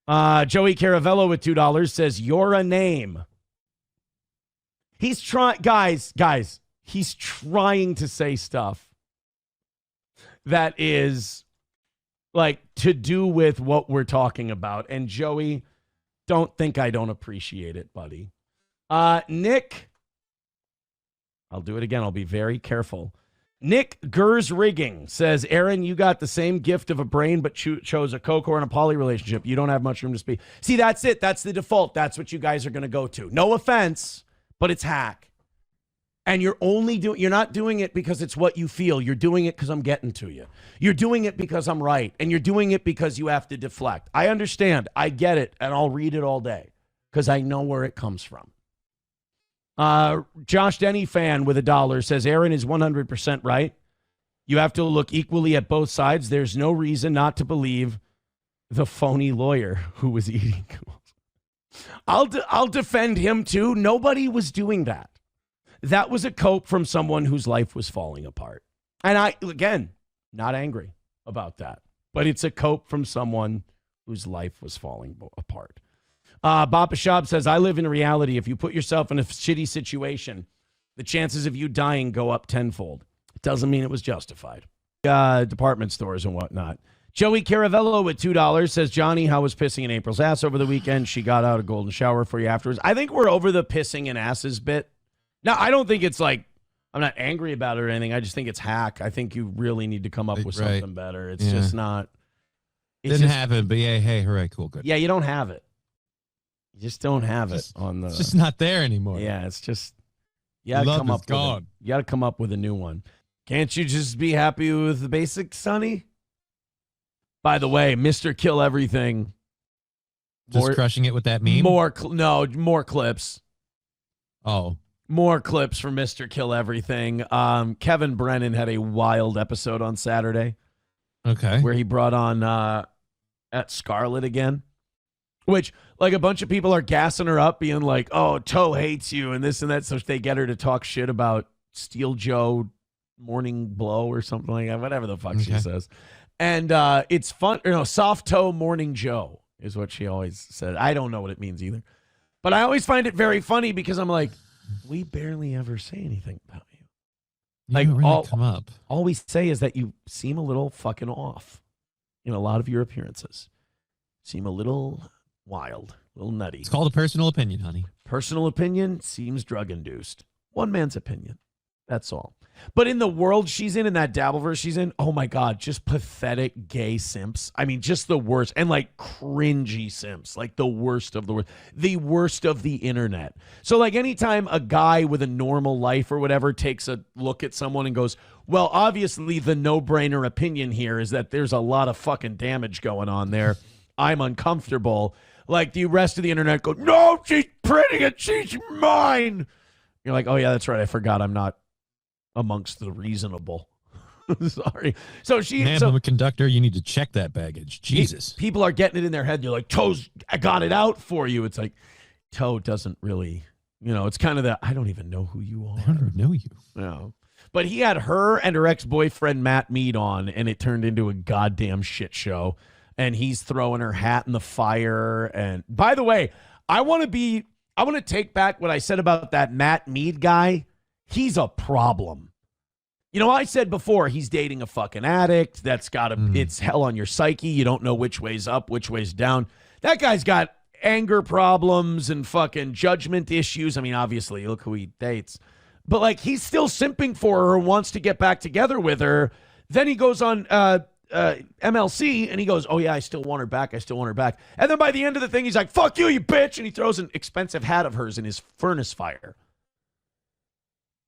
Joey Caravello with $2 says, you're a name. He's trying, guys, he's trying to say stuff that is like to do with what we're talking about. And Joey, don't think I don't appreciate it, buddy. Nick, I'll do it again. I'll be very careful. Nick Gers Rigging says, Aaron, you got the same gift of a brain, but chose a Coco and a poly relationship. You don't have much room to speak. See, that's it. That's the default. That's what you guys are going to go to. No offense, but it's hack. And you're not doing it because it's what you feel. You're doing it because I'm getting to you. You're doing it because I'm right. And you're doing it because you have to deflect. I understand. I get it. And I'll read it all day because I know where it comes from. Josh Denny fan with $1 says, Aaron is 100% right. You have to look equally at both sides. There's no reason not to believe the phony lawyer who was eating ghouls. I'll defend him too. Nobody was doing that. That was a cope from someone whose life was falling apart. And I, again, not angry about that, but it's a cope from someone whose life was falling apart. Bob Bashab says, I live in reality. If you put yourself in a shitty situation, the chances of you dying go up tenfold. It doesn't mean it was justified. Department stores and whatnot. Joey Caravello with $2 says, Johnny, how was pissing in April's ass over the weekend? She got out a golden shower for you afterwards. I think we're over the pissing in asses bit. Now, I don't think it's like, I'm not angry about it or anything. I just think it's hack. I think you really need to come up with something better. It's just not. Didn't happen, but yeah, hey, hooray, cool, good. Yeah, you don't have it. You just don't have it on the. It's just not there anymore. Yeah, it's just. You gotta come up with a new one. Can't you just be happy with the basics, Sonny? By the way, Mr. Kill Everything. Just crushing it with that meme? More clips. Oh. More clips from Mr. Kill Everything. Kevin Brennan had a wild episode on Saturday. Okay. Where he brought on at Scarlet again. Which, like, a bunch of people are gassing her up, being like, oh, Toe hates you and this and that. So they get her to talk shit about Steel Joe Morning Blow or something like that. Whatever the fuck she says. And it's fun. Soft Toe Morning Joe is what she always said. I don't know what it means either. But I always find it very funny because I'm like, we barely ever say anything about you. Like, really come up. All we say is that you seem a little fucking off in a lot of your appearances. Seem a little wild, a little nutty. It's called a personal opinion, honey. Personal opinion seems drug-induced. One man's opinion. That's all. But in the world she's in that dabbleverse she's in, oh my God, just pathetic gay simps. I mean, just the worst. And like cringy simps, like the worst of the worst. The worst of the internet. So like anytime a guy with a normal life or whatever takes a look at someone and goes, well, obviously the no-brainer opinion here is that there's a lot of fucking damage going on there. I'm uncomfortable. Like the rest of the internet go, no, she's pretty and she's mine. You're like, oh yeah, that's right. I forgot I'm not amongst the reasonable. Sorry. So I'm a conductor. You need to check that baggage. Jesus. People are getting it in their head. They're like, I got it out for you. It's like, Toe doesn't really, it's kind of that, I don't even know who you are. I don't even know you. No. But he had her and her ex-boyfriend Matt Mead on, and it turned into a goddamn shit show. And he's throwing her hat in the fire. And by the way, I want to take back what I said about that Matt Mead guy. He's a problem. I said before, he's dating a fucking addict. That's it's hell on your psyche. You don't know which way's up, which way's down. That guy's got anger problems and fucking judgment issues. I mean, obviously, look who he dates. But like, he's still simping for her and wants to get back together with her. Then he goes on MLC and he goes, oh yeah, I still want her back. And then by the end of the thing, he's like, fuck you, you bitch. And he throws an expensive hat of hers in his furnace fire.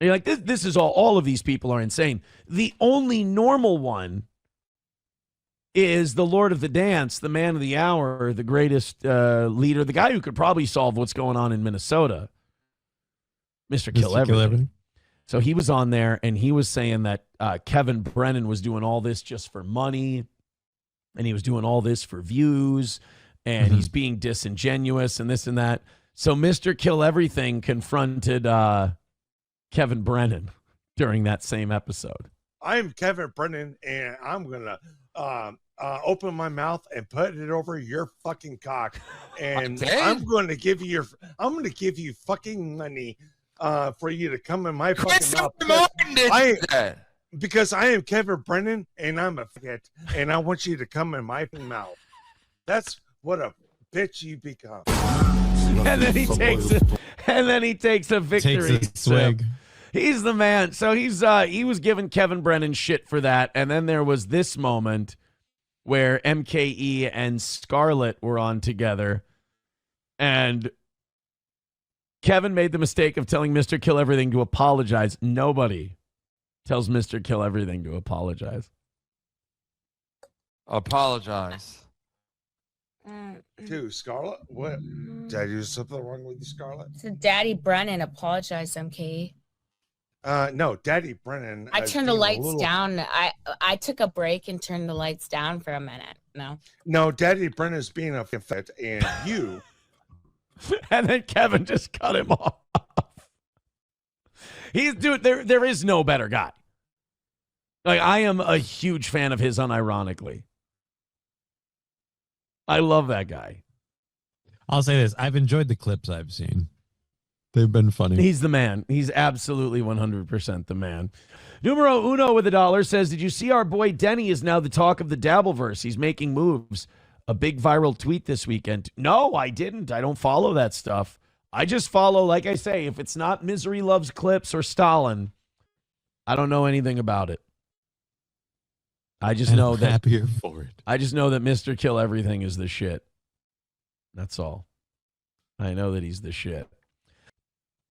And you're like, this is all of these people are insane. The only normal one is the Lord of the Dance, the man of the hour, the greatest leader, the guy who could probably solve what's going on in Minnesota. Mr. Kill Everything. So he was on there, and he was saying that Kevin Brennan was doing all this just for money, and he was doing all this for views, and he's being disingenuous and this and that. So Mr. Kill Everything confronted Kevin Brennan during that same episode. I'm Kevin Brennan, and I'm going to open my mouth and put it over your fucking cock, and Okay. I'm going to give you fucking money for you to come in my fucking mouth. Because I am Kevin Brennan and I'm a fit, and I want you to come in my mouth. That's what a bitch you become. And then he takes it, and then he takes a victory Takes a swig. sip. He's the man. So he was giving Kevin Brennan shit for that, and then there was this moment where MKE and Scarlett were on together, and Kevin made the mistake of telling Mr. Kill Everything to apologize. Nobody tells Mr. Kill Everything to apologize. Apologize. To Scarlett? What? Did I do something wrong with you, Scarlett? So Daddy Brennan apologized, MK. No, Daddy Brennan. I turned the lights down. I took a break and turned the lights down for a minute. No, Daddy Brennan's being a fit, and you. And then Kevin just cut him off. Dude, there is no better guy. Like, I am a huge fan of his, unironically. I love that guy. I'll say this. I've enjoyed the clips I've seen. They've been funny. He's the man. He's absolutely 100% the man. Numero Uno with $1 says, did you see our boy Denny is now the talk of the dabbleverse? He's making moves. A big viral tweet this weekend. No, I didn't. I don't follow that stuff. I just follow, like I say, if it's not Misery Loves Clips or Stalin, I don't know anything about it. I just know that happier for it. I just know that Mr. Kill Everything is the shit. That's all. I know that he's the shit.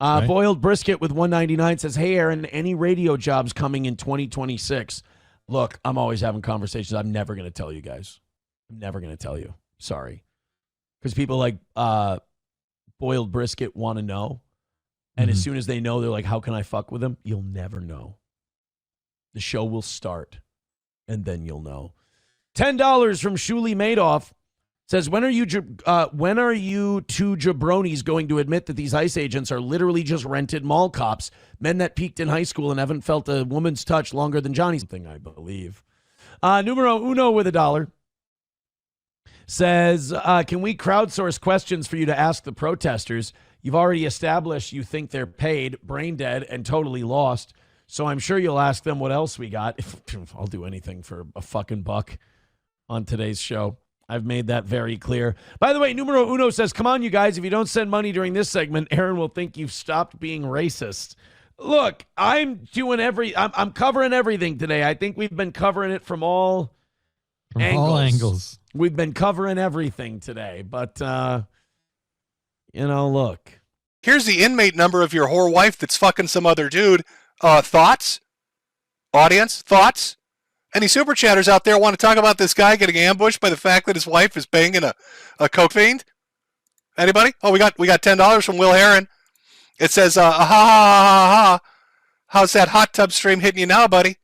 Right. Boiled Brisket with $1.99 says, hey, Aaron, any radio jobs coming in 2026? Look, I'm always having conversations. I'm never going to tell you guys. I'm never going to tell you. Sorry. Because people like Boiled Brisket want to know. And as soon as they know, they're like, how can I fuck with them? You'll never know. The show will start, and then you'll know. $10 from Shuli Madoff says, when are you two jabronis going to admit that these ICE agents are literally just rented mall cops, men that peaked in high school and haven't felt a woman's touch longer than Johnny's thing, I believe. Numero Uno with $1 says, can we crowdsource questions for you to ask the protesters? You've already established you think they're paid, brain dead, and totally lost. So I'm sure you'll ask them what else we got. I'll do anything for a fucking buck on today's show. I've made that very clear. By the way, Numero Uno says, come on, you guys. If you don't send money during this segment, Aaron will think you've stopped being racist. Look, I'm covering everything today. I think we've been covering it from all angles. We've been covering everything today. But, look. Here's the inmate number of your whore wife that's fucking some other dude. Thoughts? Audience? Thoughts? Any super chatters out there want to talk about this guy getting ambushed by the fact that his wife is banging a coke fiend? Anybody? Oh, we got $10 from Will Heron. It says, ha ha ha ha ha. How's that hot tub stream hitting you now, buddy?